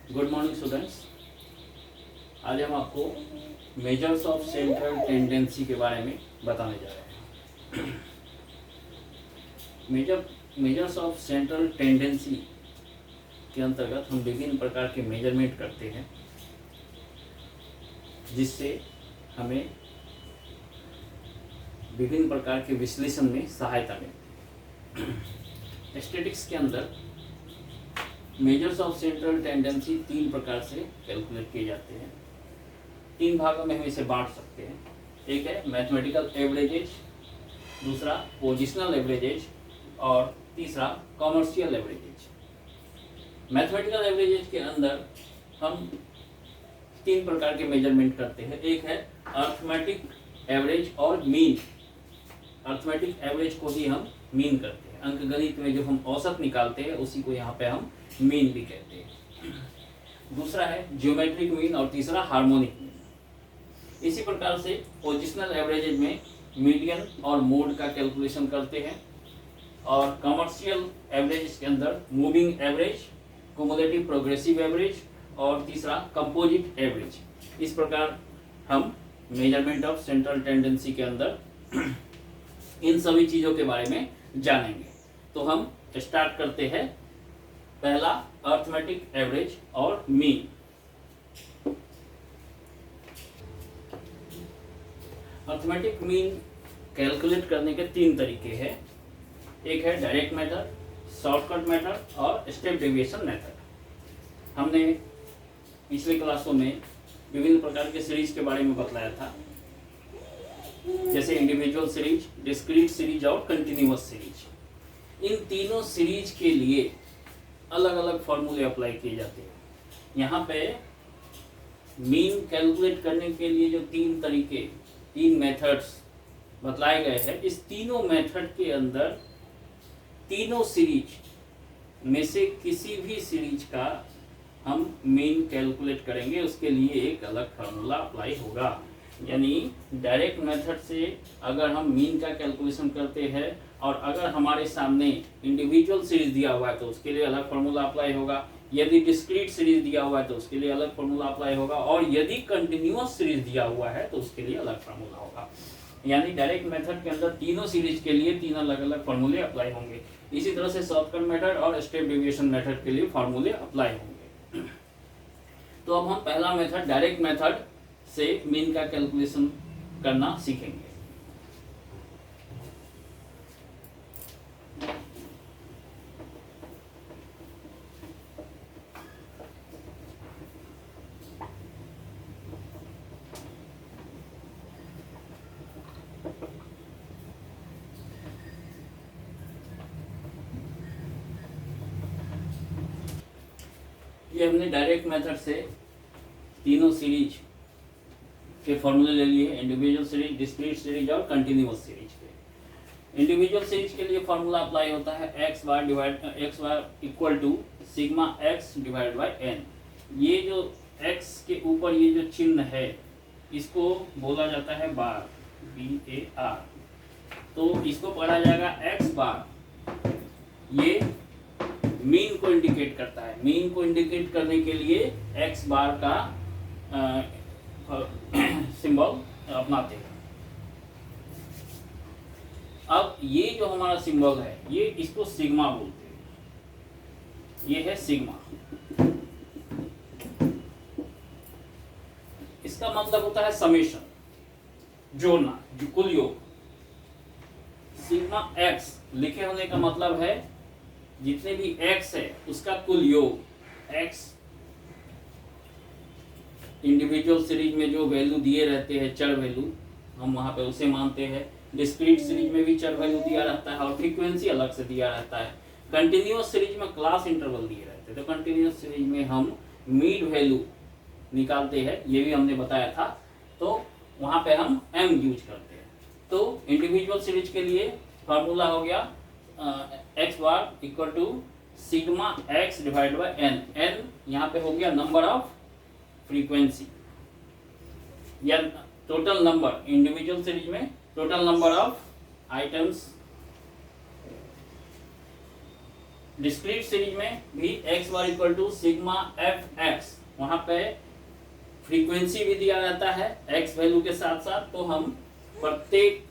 Good morning students. आज हम आपको मेजर्स ऑफ सेंट्रल टेंडेंसी के बारे में बताने जा रहे हैं। मेजर्स ऑफ सेंट्रल टेंडेंसी के अंतर्गत हम विभिन्न प्रकार के मेजरमेंट करते हैं, जिससे हमें विभिन्न प्रकार के विश्लेषण में सहायता मिलती है। स्टैटिस्टिक्स के अंदर मेजर्स ऑफ सेंट्रल टेंडेंसी तीन प्रकार से कैलकुलेट किए जाते हैं। तीन भागों में हम इसे बांट सकते हैं। एक है मैथमेटिकल एवरेजेज, दूसरा पोजिशनल एवरेजेज और तीसरा कॉमर्शियल एवरेजेज। मैथमेटिकल एवरेजेज के अंदर हम तीन प्रकार के मेजरमेंट करते हैं। एक है अर्थमेटिक एवरेज और मीन। अर्थमेटिक एवरेज को ही हम मीन करते हैं। अंकगणित में जो हम औसत निकालते हैं उसी को यहाँ पे हम मीन भी कहते हैं। दूसरा है ज्योमेट्रिक मीन और तीसरा हार्मोनिक मीन। इसी प्रकार से पोजिशनल एवरेजेज में मीडियन और मोड का कैलकुलेशन करते हैं, और कमर्शियल एवरेज के अंदर moving average, cumulative progressive average और तीसरा कंपोजिट एवरेज। इस प्रकार हम मेजरमेंट ऑफ सेंट्रल टेंडेंसी के अंदर इन सभी चीज़ों के बारे में जानेंगे। तो हम स्टार्ट करते हैं। पहला अर्थमेटिक एवरेज और मीन। अर्थमेटिक मीन कैलकुलेट करने के तीन तरीके हैं। एक है डायरेक्ट मेथड, शॉर्टकट मेथड और स्टेप डेविएशन मेथड। हमने पिछले क्लासों में विभिन्न प्रकार के सीरीज के बारे में बतलाया था, जैसे इंडिविजुअल सीरीज, डिस्क्रीट सीरीज और कंटिन्यूअस सीरीज। इन तीनों सीरीज के लिए अलग अलग फॉर्मूले अप्लाई किए जाते हैं। यहाँ पे मीन कैलकुलेट करने के लिए जो तीन मेथड्स बतलाए गए हैं, इस तीनों मेथड के अंदर तीनों सीरीज में से किसी भी सीरीज का हम मीन कैलकुलेट करेंगे, उसके लिए एक अलग फार्मूला अप्लाई होगा। यानी डायरेक्ट मेथड से अगर हम मीन का कैलकुलेशन करते हैं और अगर हमारे सामने इंडिविजुअल सीरीज दिया हुआ है तो उसके लिए अलग फार्मूला अप्लाई होगा, यदि डिस्क्रीट सीरीज दिया हुआ है तो उसके लिए अलग फार्मूला अप्लाई होगा, और यदि कंटिन्यूअस सीरीज दिया हुआ है तो उसके लिए अलग फार्मूला होगा। यानी डायरेक्ट मेथड के अंदर तीनों सीरीज के लिए तीन अलग अलग फार्मूले अप्लाई होंगे। इसी तरह से शॉर्टकट मेथड और स्टेप डेविएशन मेथड के लिए फार्मूले अप्लाई होंगे। तो अब हम पहला मेथड डायरेक्ट मेथड से मीन का कैलकुलेशन करना सीखेंगे। ये हमने डायरेक्ट मेथड से तीनों सीरीज के फॉर्मूले ले लिए, इंडिविजुअल सीरीज, डिस्क्रीट सीरीज और कंटिन्यूअस सीरीज के। इंडिविजुअल सीरीज के लिए फॉर्मूला अप्लाई होता है x bar equal to sigma x divide by n. ये जो एक्स के ऊपर ये जो चिन्ह है इसको बोला जाता है बार, BAR। तो इसको पढ़ा जाएगा एक्स बार। ये मीन को इंडिकेट करता है। मीन को इंडिकेट करने के लिए एक्स बार का सिंबल अपनाते हैं। अब ये जो हमारा सिंबल है, ये इसको सिग्मा बोलते हैं। ये है सिग्मा। इसका मतलब होता है समेशन, जोड़ना, कुल योग। सिग्मा एक्स लिखे होने का मतलब है जितने भी एक्स है उसका कुल योग। एक्स इंडिविजुअल सीरीज में जो वैल्यू दिए रहते हैं, चर वैल्यू, हम वहां पे उसे मानते हैं। डिस्क्रीट सीरीज में भी चर वैल्यू दिया रहता है और फ्रीक्वेंसी अलग से दिया रहता है। कंटिन्यूअस सीरीज में क्लास इंटरवल दिए रहते हैं। तो कंटिन्यूअस सीरीज में हम मीड वैल्यू निकालते हैं, ये भी हमने बताया था। तो वहां पे हम m यूज करते हैं। तो इंडिविजुअल सीरीज के लिए फार्मूला हो गया x bar equal to sigma x divide by n. N यहाँ पे हो गया नंबर ऑफ फ्रीक्वेंसी या टोटल नंबर। इंडिविजुअल सीरीज में total number of items discrete series में भी x bar equal to sigma f x, वहां पे फ्रीक्वेंसी भी दिया रहता है एक्स वैल्यू के साथ साथ, तो हम प्रत्येक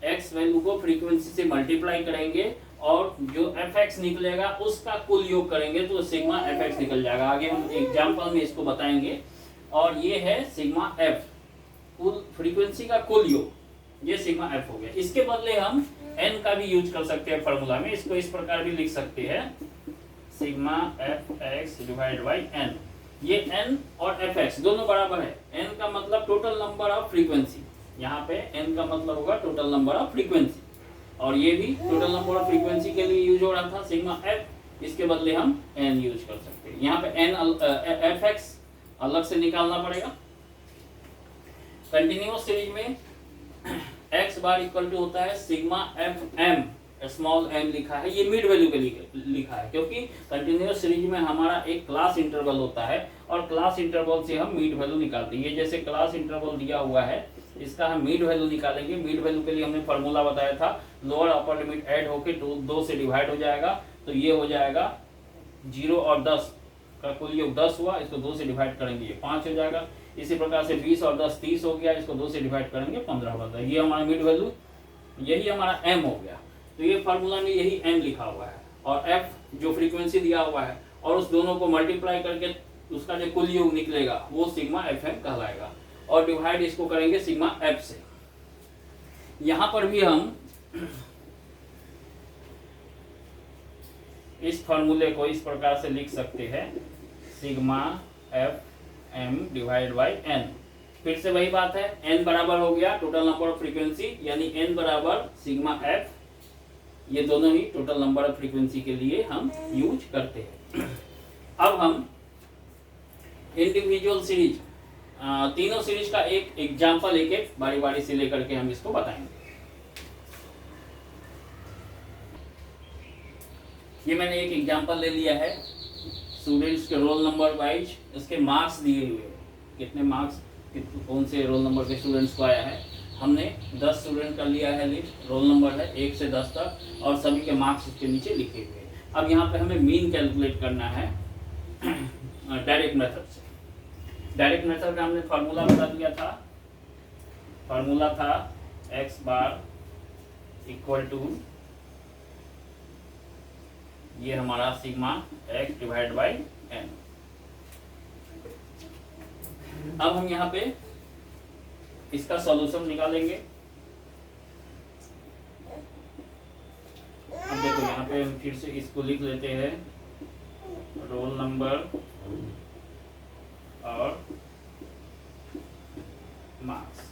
एक्स वैल्यू को फ्रीक्वेंसी से मल्टीप्लाई करेंगे और जो एफ एक्स निकलेगा उसका कुल योग करेंगे तो सिग्मा एफ एक्स निकल जाएगा। आगे हम एग्जाम्पल में इसको बताएंगे। और ये है सिग्मा एफ, कुल फ्रीक्वेंसी का कुल योग, ये सिग्मा एफ हो गया। इसके बदले हम एन का भी यूज कर सकते हैं फॉर्मूला में, इसको इस प्रकार भी लिख सकते हैं sigma f x divide by n. ये एन और एफ एक्स दोनों बराबर है। एन का मतलब टोटल नंबर ऑफ फ्रीक्वेंसी, यहाँ पे एन का मतलब होगा टोटल नंबर ऑफ फ्रीक्वेंसी, और ये भी टोटल नंबर ऑफ फ्रीक्वेंसी के लिए यूज हो रहा था सिग्मा एफ, इसके बदले हम एन यूज कर सकते हैं। यहाँ पे एन एफ एक्स अलग से निकालना पड़ेगा। कंटिन्यूअस सीरीज में एक्स बार इक्वल टू होता है sigma f m, small m लिखा है, ये मिड वैल्यू के लिए लिखा है क्योंकि कंटिन्यूअस सीरीज में हमारा एक क्लास इंटरवल होता है और क्लास इंटरवल से हम मिड वैल्यू निकालते हैं। ये जैसे क्लास इंटरवल दिया हुआ है, इसका हम मिड वैल्यू निकालेंगे। मिड वैल्यू के लिए हमने फॉर्मूला बताया था, लोअर अपर लिमिट ऐड होके 2 से डिवाइड हो जाएगा, तो ये हो जाएगा 0 और 10 का कुल योग 10 हुआ, इसको 2 से डिवाइड करेंगे ये 5 हो जाएगा। इसी प्रकार से 20 और 10 30 हो गया, इसको 2 से डिवाइड करेंगे 15 बनता है। ये हमारा मिड वैल्यू, यही हमारा एम हो गया। तो ये फार्मूला में यही एम लिखा हुआ है और एफ जो फ्रीक्वेंसी दिया हुआ है, और उस दोनों को मल्टीप्लाई करके उसका जो कुल योग निकलेगा वो सिग्मा एफ एम कहलाएगा, और डिवाइड इसको करेंगे सिग्मा एफ से। यहां पर भी हम इस फॉर्मूले को इस प्रकार से लिख सकते हैं sigma f m divide by n. फिर से वही बात है, एन बराबर हो गया टोटल नंबर ऑफ फ्रीक्वेंसी, यानी एन बराबर सिग्मा एफ, ये दोनों ही टोटल नंबर ऑफ फ्रीक्वेंसी के लिए हम यूज करते हैं। अब हम इंडिविजुअल सीरीज, तीनों सीरीज का एक एग्जाम्पल एक एक बारी बारी से लेकर के हम इसको बताएंगे। ये मैंने एक एग्जाम्पल ले लिया है, स्टूडेंट्स के रोल नंबर वाइज उसके मार्क्स दिए हुए हैं, कितने मार्क्स कौन से रोल नंबर के स्टूडेंट्स को आया है। हमने 10 स्टूडेंट का लिया है लिस्ट, रोल नंबर है 1 से 10 तक, और सभी के मार्क्स इसके नीचे लिखे हुए हैं। अब यहाँ पे हमें मीन कैलकुलेट करना है डायरेक्ट मेथड से। डायरेक्ट मेथड का हमने फार्मूला बता दिया था, फार्मूला था एक्स बार इक्वल टू, ये हमारा sigma x divide by n. अब हम यहाँ पे इसका सॉल्यूशन निकालेंगे। अब देखो यहाँ पे हम फिर से इसको लिख लेते हैं, रोल नंबर और मार्क्स।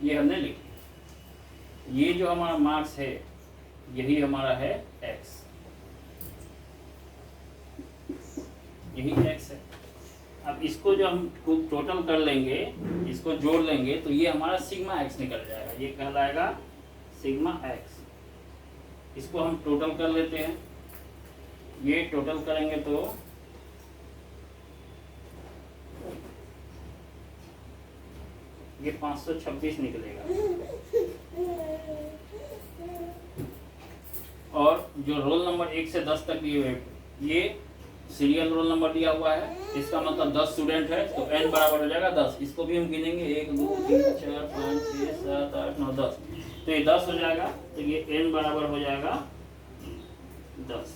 ये हमने लिख लिया। ये जो हमारा मार्क्स है यही हमारा है x, यही x है। अब इसको जो हम टोटल कर लेंगे, इसको जोड़ लेंगे तो ये हमारा सिग्मा x निकल जाएगा, ये कहलाएगा सिग्मा x। इसको हम टोटल कर लेते हैं, ये टोटल करेंगे तो ये 526 निकलेगा, और जो रोल नंबर 1 से 10 तक दिए हुए, ये सीरियल रोल नंबर दिया हुआ है, इसका मतलब 10 स्टूडेंट है तो n बराबर हो जाएगा 10। इसको भी हम गिनेंगे 1 2 3 4 5 6 7 8 9 10, तो ये 10 हो जाएगा, तो ये n बराबर हो जाएगा 10।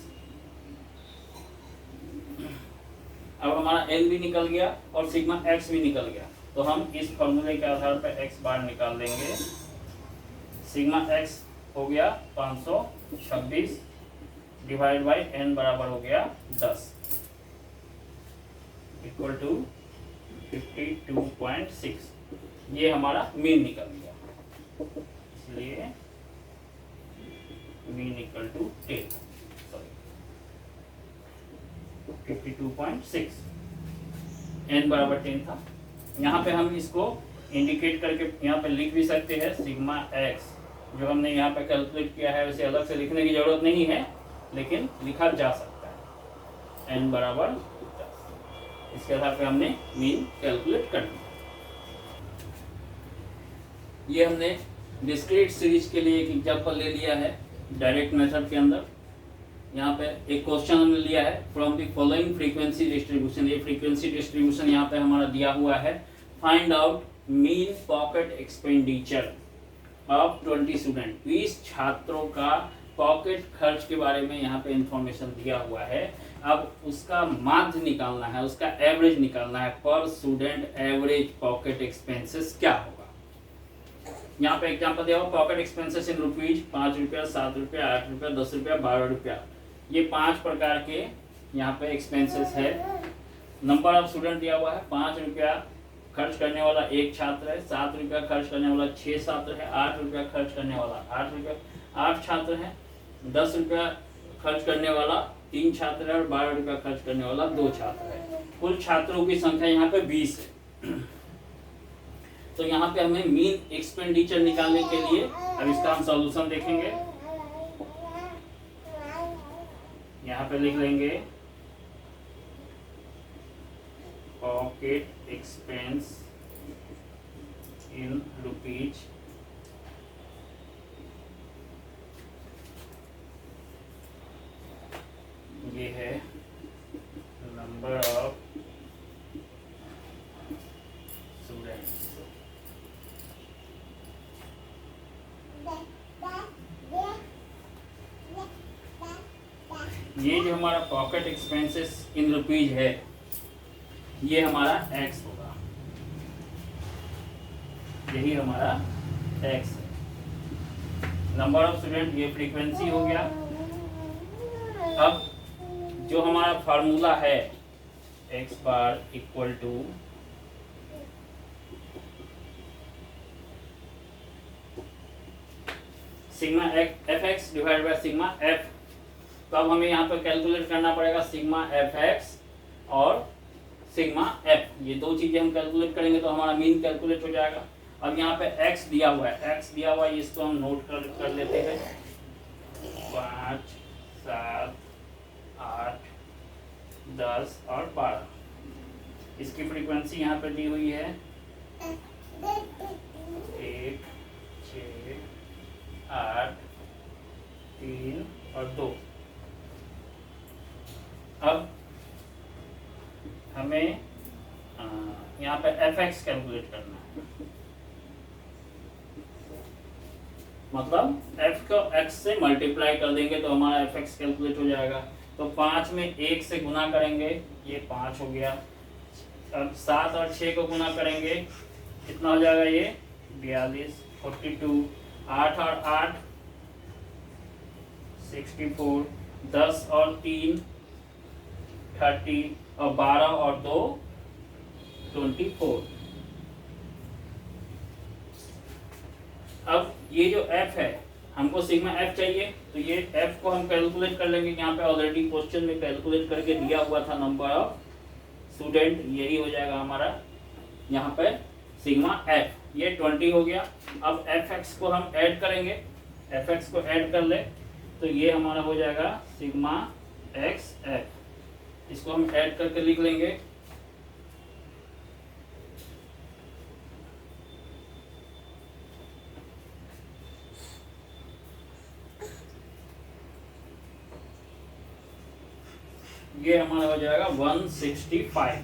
अब हमारा n भी निकल गया और सिग्मा x भी निकल गया, तो हम इस फॉर्मूले के आधार पर x बार निकाल देंगे। सिग्मा x हो गया 526 डिवाइड बाई n बराबर हो गया 10 इक्वल टू 52.6। ये हमारा मीन निकल गया, इसलिए mean equal to 10, sorry 52.6, n बराबर 10 था। यहाँ पे हम इसको इंडिकेट करके यहाँ पे लिख भी सकते हैं सिग्मा एक्स, जो हमने यहाँ पे कैलकुलेट किया है उसे अलग से लिखने की जरूरत नहीं है, लेकिन लिखा जा सकता है n बराबर 10। इसके आधार पे हमने मीन कैलकुलेट कर दिया। ये हमने डिस्क्रीट सीरीज के लिए एक एग्जाम्पल ले लिया है डायरेक्ट मेथड के अंदर। यहाँ पे एक क्वेश्चन हमने लिया है from the following frequency distribution. ये फ्रीक्वेंसी डिस्ट्रीब्यूशन यहाँ पे हमारा दिया हुआ है। Find out mean pocket expenditure of 20 student. 20 छात्रों का पॉकेट खर्च के बारे में यहाँ पे इंफॉर्मेशन दिया हुआ है। अब उसका माध्य निकालना है, उसका एवरेज निकालना है, पर स्टूडेंट एवरेज पॉकेट एक्सपेंसेस क्या होगा। यहाँ पे एग्जांपल दिया हुआ पॉकेट एक्सपेंसेस इन रुपीज 5 रुपया, 7 रुपया, 8 रुपया, 10 रुपया, 12 रुपया। ये 5 प्रकार के यहाँ पे एक्सपेंसेस है। नंबर ऑफ स्टूडेंट दिया हुआ है। 5 रुपया खर्च करने वाला एक छात्र है, 7 रुपया खर्च करने वाला 6 छात्र है, 8 रुपया खर्च करने वाला 8 छात्र है, 10 रुपया खर्च करने वाला 3 छात्र है और 12 रुपया खर्च करने वाला 2 छात्र है। कुल छात्रों की संख्या यहाँ पे 20 है। तो यहाँ पे हमें मीन एक्सपेंडिचर निकालने के लिए अब इसका हम सॉल्यूशन देखेंगे। यहाँ पे लिख लेंगे पॉकेट एक्सपेंस इन रुपीज, ये है नंबर ऑफ स्टूडेंट्स। ये जो हमारा पॉकेट एक्सपेंसेस इन रुपीज है, ये हमारा एक्स होगा, यही हमारा एक्स है। नंबर ऑफ स्टूडेंट ये फ्रीक्वेंसी हो गया। अब जो हमारा फार्मूला है x bar equal to sigma f x divide by sigma f. तो अब हमें यहाँ पर कैलकुलेट करना पड़ेगा सिग्मा एफ एक्स और सिग्मा एफ। ये दो चीजें हम कैलकुलेट करेंगे तो हमारा मीन कैलकुलेट हो जाएगा। अब यहाँ पे एक्स दिया हुआ है, एक्स दिया हुआ है, इसको हम नोट कर लेते हैं। 5, 7, 8, 10 और 12। इसकी फ्रीक्वेंसी यहाँ पे दी हुई है 1, 6, 8, 3 और 2। अब हमें यहाँ पे एफ एक्स कैलकुलेट करना है, मतलब एफ को एक्स से मल्टीप्लाई कर देंगे तो हमारा एफ एक्स कैलकुलेट हो जाएगा। तो 5 में 1 से गुना करेंगे, ये 5 हो गया। अब 7 और 6 को गुना करेंगे, कितना हो जाएगा ये 42, 42। 8 और 8 64, 10 और 3 30 और 12 और 2 24। अब ये जो f है, हमको सिग्मा f चाहिए, तो ये f को हम कैलकुलेट कर लेंगे। यहाँ पे ऑलरेडी क्वेश्चन में कैलकुलेट करके दिया हुआ था नंबर ऑफ स्टूडेंट, यही हो जाएगा हमारा यहाँ पे सिग्मा f। ये 20 हो गया। अब fx को हम ऐड करेंगे, fx को ऐड कर ले तो ये हमारा हो जाएगा सिग्मा x f। इसको हम ऐड करके लिख लेंगे। ये हमारा हो जाएगा 165।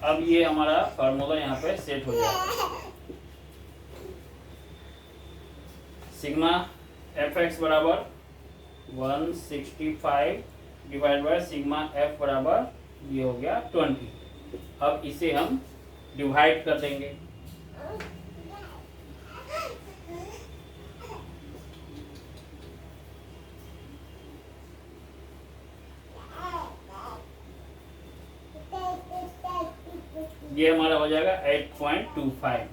अब ये हमारा फार्मूला यहाँ पे सेट हो जाएगा। सिग्मा एफ एक्स बराबर 165 डिवाइड बाय सिग्मा एफ बराबर ये हो गया 20। अब इसे हम डिवाइड कर देंगे। ये हमारा हो जाएगा 8.25।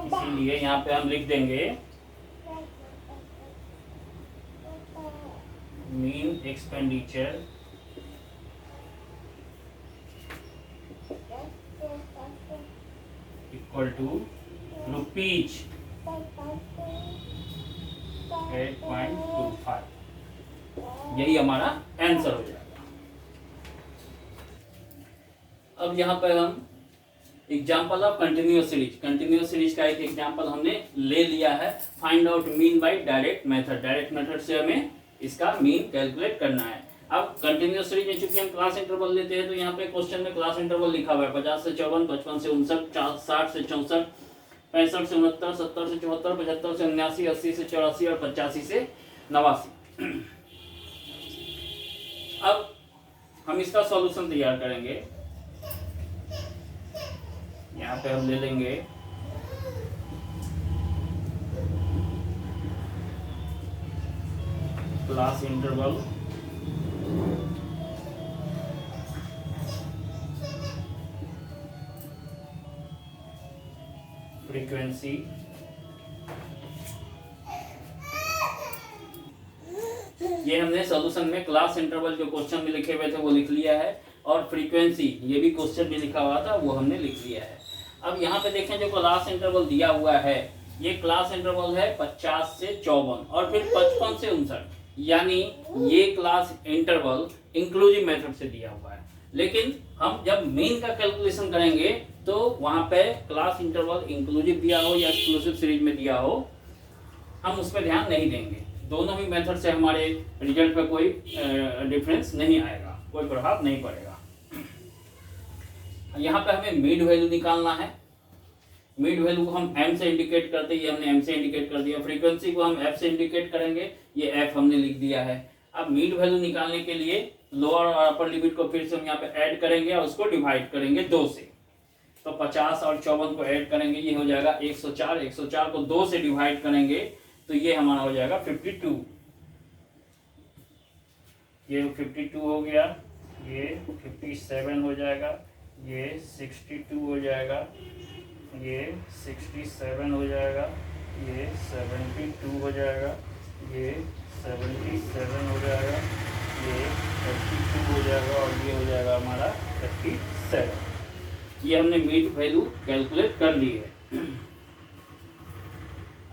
इसीलिए यहाँ पे हम लिख देंगे mean expenditure equal to rupees 8.25। यही हमारा आंसर हो जाएगा। अब यहाँ पर हम एग्जाम्पल ऑफ कंटिन्यूअस सीरीज का एक एग्जाम्पल हमने ले लिया है। Find out mean by direct method से हमें इसका मीन कैलकुलेट करना है। अब कंटिन्यूअस सीरीज में चूंकि हम क्लास इंटरवल लेते हैं तो यहाँ पे क्वेश्चन में क्लास इंटरवल लिखा हुआ है 50 से 54, 55 से 59, 60 से 64, 65 से 69, 70 से 74, 75 से 79, 80 से 84 और 85 से 89। अब हम इसका सॉल्यूशन तैयार करेंगे। यहाँ पे हम ले लेंगे क्लास इंटरवल फ्रीक्वेंसी ये हमने सॉल्यूशन में क्लास इंटरवल जो क्वेश्चन में लिखे हुए थे वो लिख लिया है, और फ्रीक्वेंसी ये भी क्वेश्चन में लिखा हुआ था वो हमने लिख लिया है। अब यहाँ पे देखें जो क्लास इंटरवल दिया हुआ है ये क्लास इंटरवल है 50 से 54 और फिर 55 से 59, यानी ये क्लास इंटरवल इंक्लूसिव मेथड से दिया हुआ है। लेकिन हम जब मीन का कैलकुलेशन करेंगे तो वहां पे क्लास इंटरवल इंक्लूसिव दिया हो या एक्सक्लूसिव सीरीज में दिया हो हम उस पर ध्यान नहीं देंगे। दोनों ही मेथड से हमारे रिजल्ट पे कोई डिफरेंस नहीं आएगा, कोई प्रभाव नहीं पड़ेगा। यहाँ पे हमें मिड वैल्यू निकालना है। मिड वैल्यू को हम m से इंडिकेट करते हैं, ये हमने m से इंडिकेट कर दिया। फ्रीक्वेंसी को हम f से इंडिकेट करेंगे, ये f हमने लिख दिया है। अब मिड वैल्यू निकालने के लिए लोअर और अपर लिमिट को फिर से हम यहाँ पे ऐड करेंगे और उसको डिवाइड करेंगे 2 से। तो 50 और 54 को ऐड करेंगे, ये हो जाएगा 104। 104 को 2 से डिवाइड करेंगे तो ये हमारा हो जाएगा 52। ये 52 हो गया, ये 57 हो जाएगा, ये 62 हो जाएगा, ये 67 हो जाएगा, ये 72 हो जाएगा, ये 77 हो जाएगा, ये 32 हो जाएगा और ये हो जाएगा हमारा 37। ये हमने मिड वैल्यू कैलकुलेट कर ली है।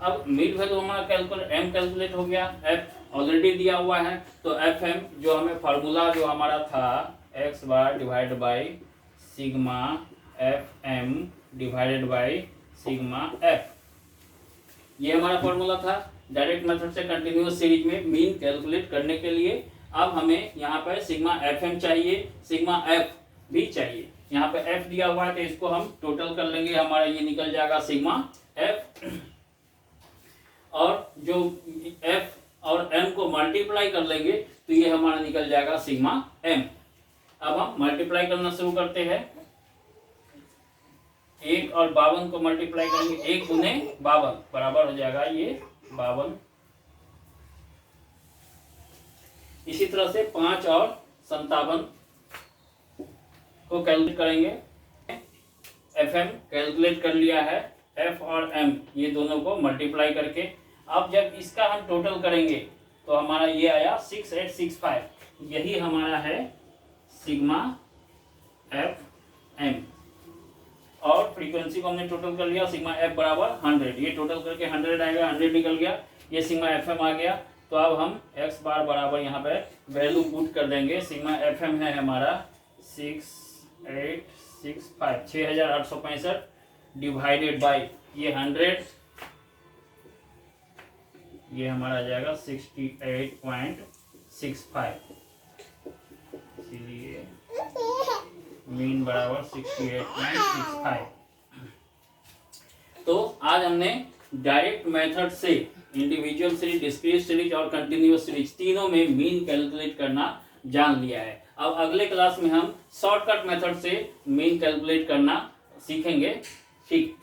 अब मिड वैल्यू हमारा कैलकुलेट हो गया। f ऑलरेडी दिया हुआ है तो एफ एम जो हमें फार्मूला जो हमारा था x bar divide by sigma f m divided by sigma f, ये हमारा फॉर्मूला था डायरेक्ट मेथड से कंटिन्यूअस सीरीज में मीन कैलकुलेट करने के लिए। अब हमें यहाँ पर सिग्मा एफ एम चाहिए, सिग्मा एफ भी चाहिए। यहाँ पे f दिया हुआ है तो इसको हम टोटल कर लेंगे, हमारा ये निकल जाएगा सिग्मा f, और जो f और m को मल्टीप्लाई कर लेंगे तो ये हमारा निकल जाएगा सिग्मा m। अब हम मल्टीप्लाई करना शुरू करते हैं। 1 और 52 को मल्टीप्लाई करेंगे, 1 गुने 52 बराबर हो जाएगा ये 52। इसी तरह से 5 और 57 को कैलकुलेट करेंगे। एफ एम कैलकुलेट कर लिया है, एफ और एम ये दोनों को मल्टीप्लाई करके। अब जब इसका हम टोटल करेंगे तो हमारा ये आया 6865, यही हमारा है सिग्मा एफ एम। और फ्रीक्वेंसी को हमने टोटल कर लिया, सिग्मा एफ बराबर 100, ये टोटल करके 100 आएगा, 100 निकल गया, ये सिग्मा एफ एम आ गया। तो अब हम x बार बराबर यहाँ पे वैल्यू पुट कर देंगे। सिग्मा एफ एम है हमारा 6865, 6865 डिवाइडेड बाई ये 100, ये हमारा आ जाएगा 68.65, इसीलिए मीन बराबर 68.65। तो आज हमने डायरेक्ट मेथड से इंडिविजुअल सीरीज, डिस्क्रीट सीरीज और कंटिन्यूअस सीरीज तीनों में मीन कैलकुलेट करना जान लिया है। अब अगले क्लास में हम शॉर्टकट मेथड से मीन कैलकुलेट करना सीखेंगे। ठीक।